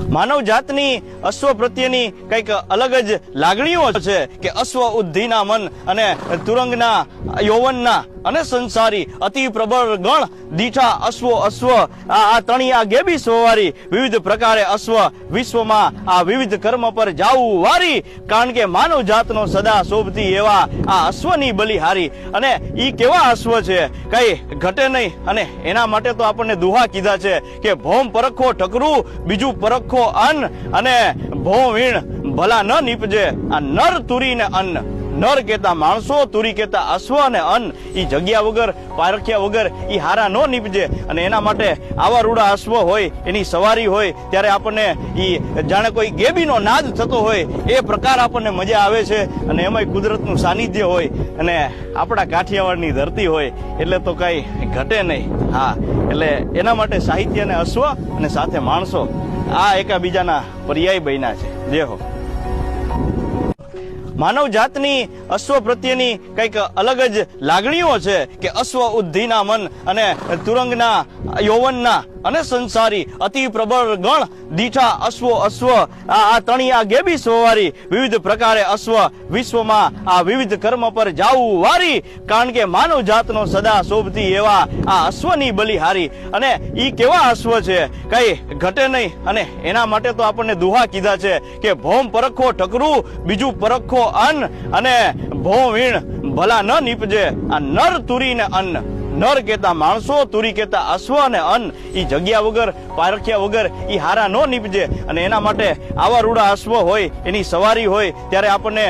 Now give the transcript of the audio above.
માનવ જાતની અશ્વ પ્રત્યેની કંઈક અલગ જ લાગણીઓ છે કે અશ્વ ઉદ્ધિના મન અને તુરંગના યૌવનના અને સંસારી અતિ પ્રબળ ગણ દીઠા અશ્વ આ તણિયા ગેબી સવારી વિવિધ પ્રકારે અશ્વ વિશ્વમાં આ વિવિધ કર્મ પર જાવું વારી કારણ કે માનવ જાતનો સદા શોભતી એવા આ અશ્વની બલિહારી અને ઈ કેવા અશ્વ છે કઈ ઘટે નહીં અને એના માટે તો આપણને દુહા કીધા છે કે ભોમ પરખો ઠકરું બીજું પરખો અન્ન અને ભો વીણ ભલા ન નીપજે આ નર તુરી ને અન્ન નર કેતા માણસો તુરી કેતા અશ્વ અને અન્ન ઈ જગ્યા વગર પારખ્યા વગર ઈ હારા નો નીપજે અને એના માટે આવા રૂડા અશ્વ હોય એની સવારી હોય ત્યારે આપણને ઈ જાણે કોઈ ગેબીનો નાદ થતો હોય એ પ્રકાર આપણને મજા આવે છે અને એમાંય કુદરતનું સાનિધ્ય હોય અને આપણા કાઠિયાવાડની ધરતી હોય એટલે તો કઈ ઘટે નહીં. હા, એટલે એના માટે સાહિત્ય અને અશ્વ અને સાથે માણસો આ એકાબીજાના પર્યાય બન્યા છે. જય હો. માનવ જાતની અશ્વ પ્રત્યેની કંઈક અલગ જ લાગણીઓ છે કે અશ્વ ઉદ્ધિના મન અને તુરંગના યૌવનના અને સંસારી અતિ પ્રબળ ગણ દીઠા અશ્વ આ તણિયા ગેબી સવારી વિવિધ પ્રકારે અશ્વ વિશ્વમાં આ વિવિધ કર્મ પર જાવું વારી કારણ કે માનવ જાતનો સદા શોભતી એવા આ અશ્વની બલિહારી અને ઈ કેવા અશ્વ છે કઈ ઘટે નહીં અને એના માટે તો આપણને દુહા કીધા છે કે ભોમ પરખો ઠકરું બીજું પરખો અન્ન અને ભો વીણ ભલા ન નીપજે આ નર તુરી ને અન્ન નર કેતા માણસો તુરી કેતા અશ્વ અને અન્ન ઈ જગ્યા વગર પારખ્યા વગર ઈ હારા નો નીપજે અને એના માટે આવા રૂડા અશ્વ હોય એની સવારી હોય ત્યારે આપણને